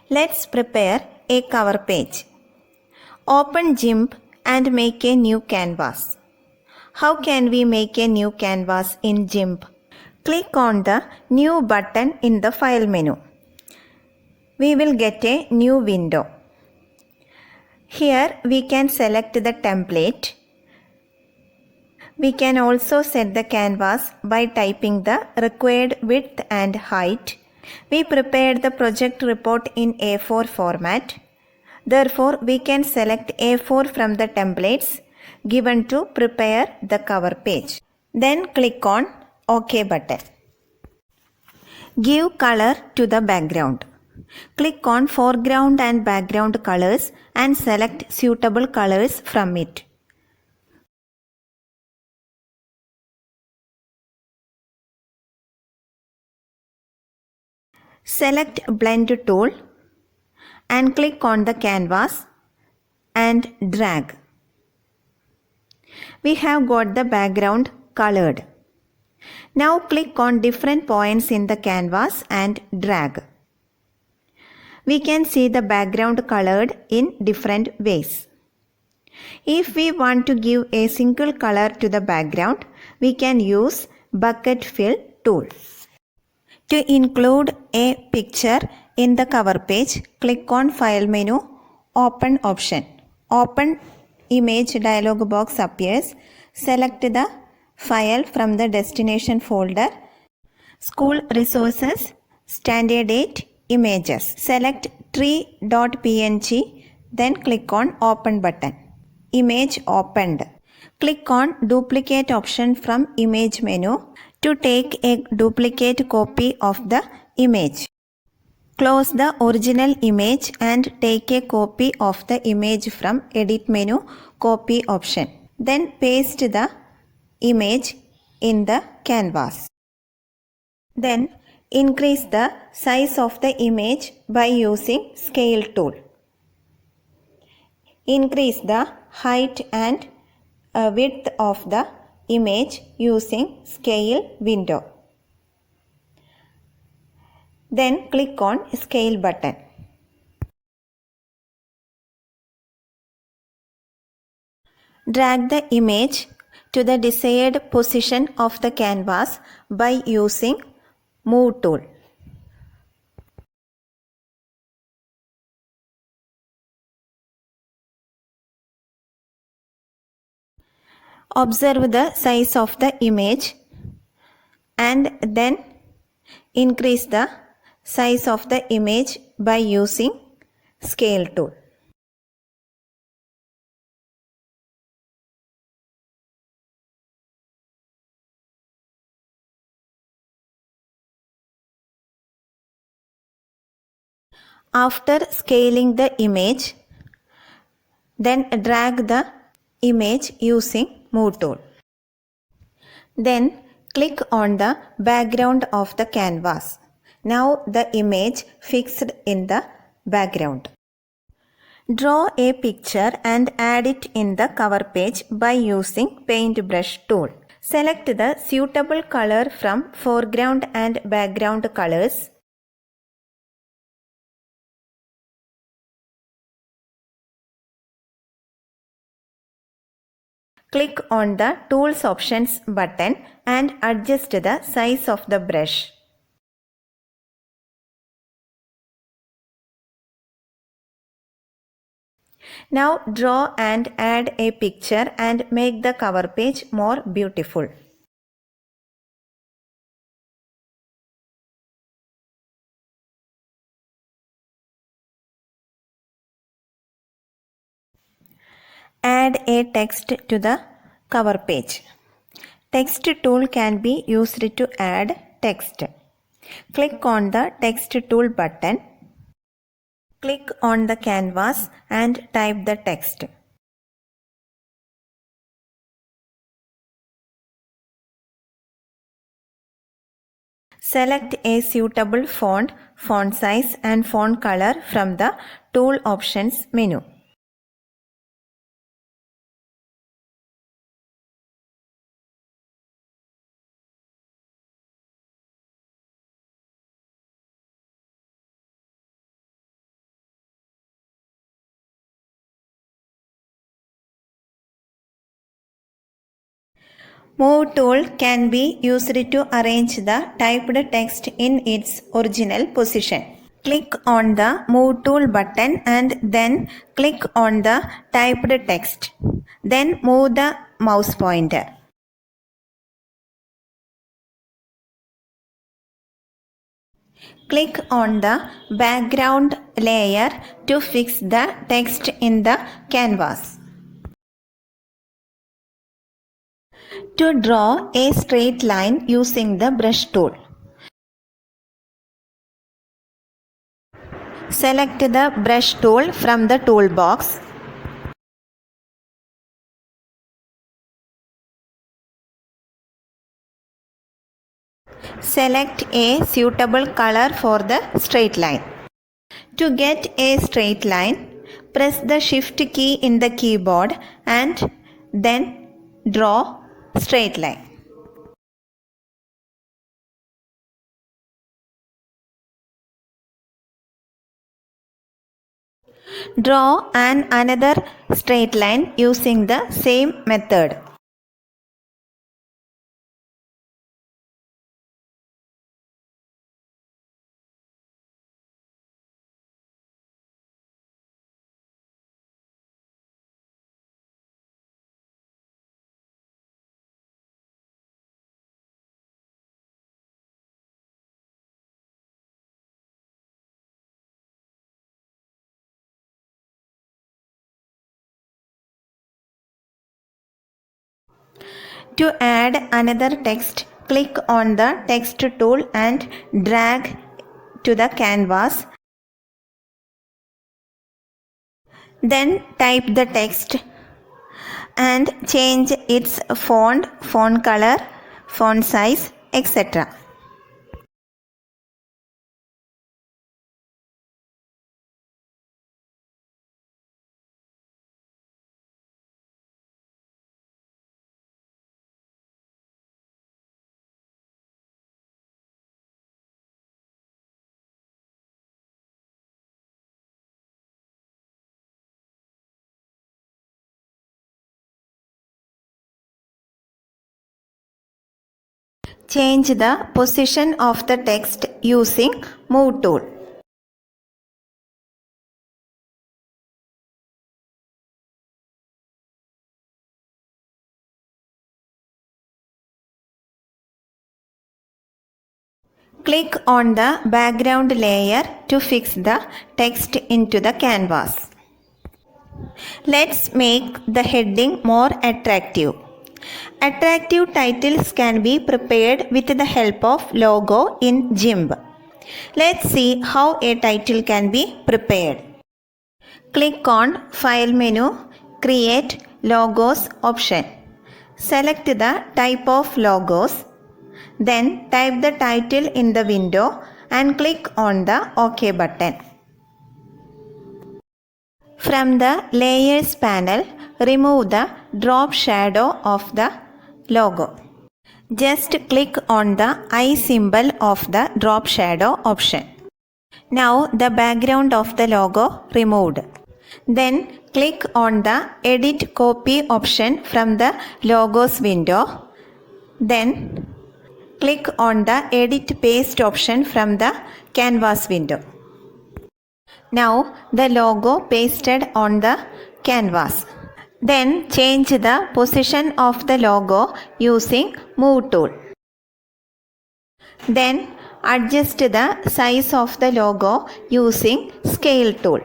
Let's prepare a cover page. Open GIMP and make a new canvas. How can we make a new canvas in GIMP? Click on the New button in the File menu. We will get a new window. Here we can select the template. We can also set the canvas by typing the required width and height. We prepared the project report in A4 format. Therefore, we can select A4 from the templates given to prepare the cover page. Then click on OK button. Give color to the background. Click on foreground and background colors and select suitable colors from it. Select Blend tool and click on the canvas and drag. We have got the background colored. Now click on different points in the canvas and drag. We can see the background colored in different ways. If we want to give a single color to the background, we can use Bucket Fill tool. To include a picture in the cover page, click on File menu, Open option. Open Image dialog box appears. Select the file from the destination folder, School Resources, Standard 8, Images. Select tree.png, then click on Open button. Image opened. Click on Duplicate option from Image menu to take a duplicate copy of the image. Close the original image and take a copy of the image from Edit menu, Copy option. Then paste the image in the canvas. Then increase the size of the image by using Scale tool. Increase the height and width of the image using Scale window. Then click on Scale button. Drag the image to the desired position of the canvas by using Move tool. Observe the size of the image and then increase the size of the image by using Scale tool. After scaling the image, then drag the image using Move tool. Then click on the background of the canvas. Now the image fixed in the background. Draw a picture and add it in the cover page by using Paintbrush tool. Select the suitable color from foreground and background colors. Click on the Tools Options button and adjust the size of the brush. Now draw and add a picture and make the cover page more beautiful. Add a text to the cover page. Text tool can be used to add text. Click on the Text tool button. Click on the canvas and type the text. Select a suitable font, font size and font color from the Tool Options menu. Move tool can be used to arrange the typed text in its original position. Click on the Move tool button and then click on the typed text. Then move the mouse pointer. Click on the background layer to fix the text in the canvas. To draw a straight line using the brush tool, select the brush tool from the toolbox. Select a suitable color for the straight line. To get a straight line, press the Shift key in the keyboard and then draw straight line. Draw another straight line using the same method. To add another text, click on the text tool and drag to the canvas. Then type the text and change its font color, font size, etc. Change the position of the text using Move tool. Click on the background layer to fix the text into the canvas. Let's make the heading more attractive. Attractive titles can be prepared with the help of logo in GIMP. Let's see how a title can be prepared. Click on File menu, Create Logos option. Select the type of logos. Then type the title in the window and click on the OK button. From the Layers panel, remove the drop shadow of the logo. Just click on the eye symbol of the drop shadow option. Now the background of the logo removed. Then click on the Edit Copy option from the Logos window. Then click on the Edit Paste option from the Canvas window. Now the logo pasted on the canvas. Then change the position of the logo using Move tool. Then adjust the size of the logo using Scale tool.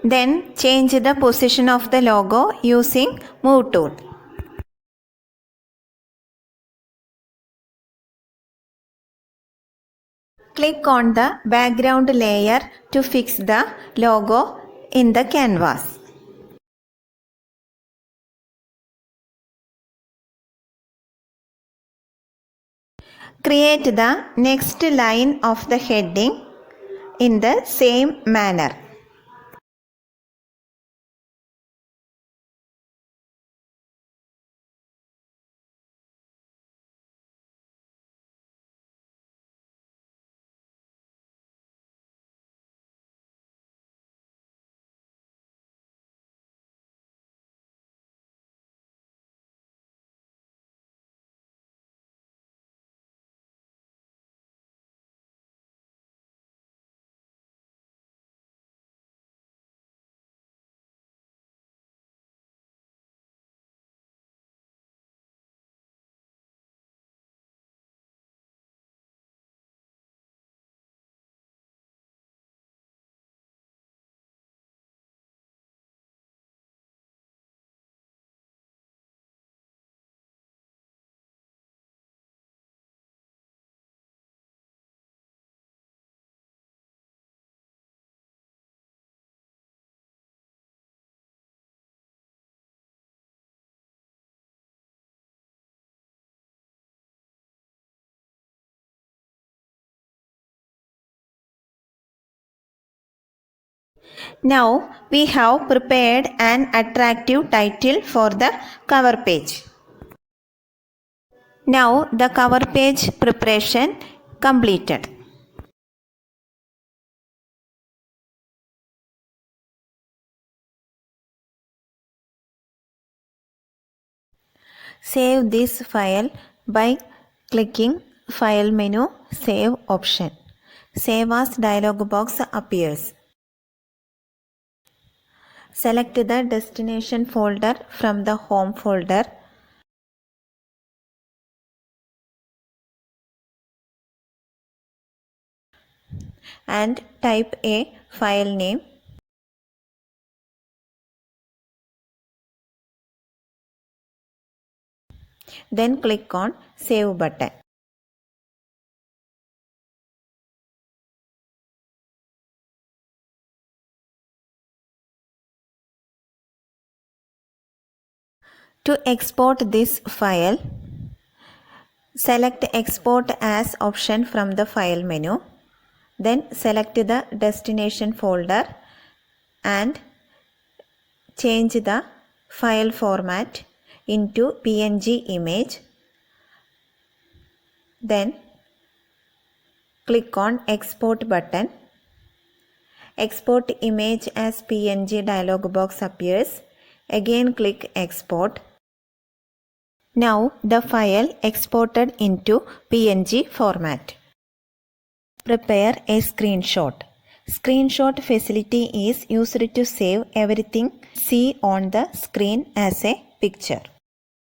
Then change the position of the logo using Move tool. Click on the background layer to fix the logo in the canvas. Create the next line of the heading in the same manner. Now we have prepared an attractive title for the cover page. Now the cover page preparation completed. Save this file by clicking File menu, Save option. Save as dialog box appears. Select the destination folder from the home folder. And type a file name. Then click on Save button. To export this file, select Export as option from the File menu. Then select the destination folder and change the file format into PNG image. Then click on Export button. Export image as PNG dialog box appears. Again click Export. Now the file exported into PNG format. Prepare a screenshot. Screenshot facility is used to save everything see on the screen as a picture.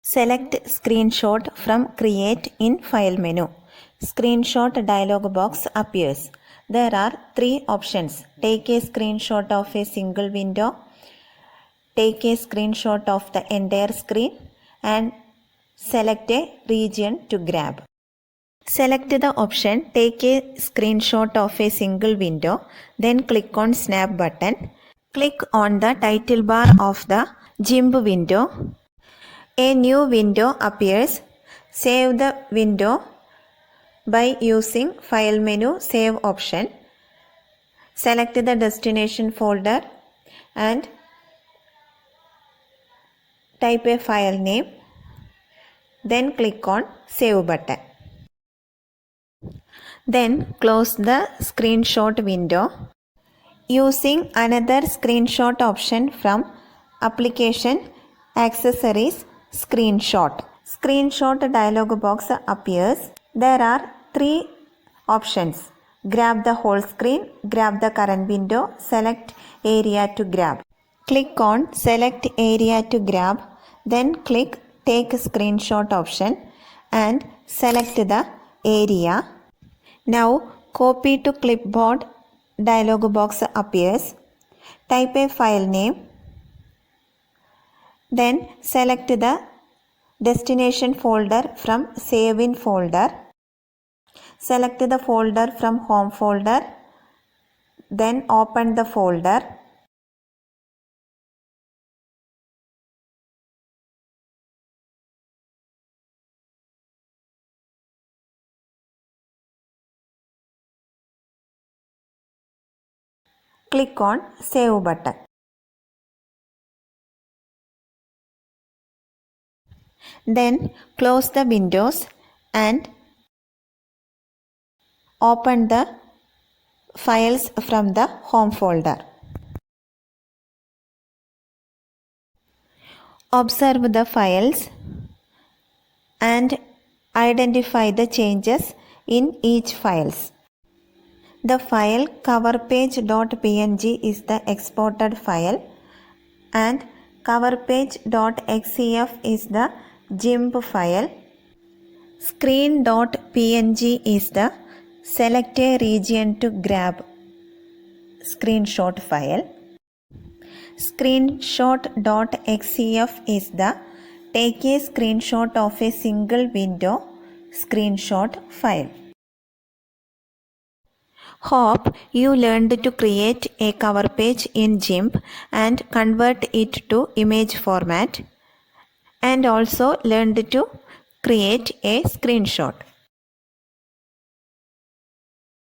Select Screenshot from Create in File menu. Screenshot dialog box appears. There are three options. Take a screenshot of a single window, take a screenshot of the entire screen, and select a region to grab. Select the option Take a screenshot of a single window, then click on Snap button. Click on the title bar of the GIMP window. A new window appears. Save the window by using File menu, Save option. Select the destination folder and type a file name. Then click on Save button. Then close the screenshot window. Using another screenshot option from Application Accessories Screenshot. Screenshot dialog box appears. There are three options. Grab the whole screen, grab the current window, select area to grab. Click on Select area to grab, then click Take screenshot option and select the area. Now copy to clipboard dialog box appears. Type a file name. Then select the destination folder from Save in folder. Select the folder from Home folder. Then open the folder. Click on Save button. Then close the windows and open the files from the Home folder. Observe the files and identify the changes in each files. The file coverpage.png is the exported file and coverpage.xcf is the GIMP file. Screen.png is the select a region to grab screenshot file. Screenshot.xcf is the take a screenshot of a single window screenshot file. Hope you learned to create a cover page in GIMP and convert it to image format, and also learned to create a screenshot.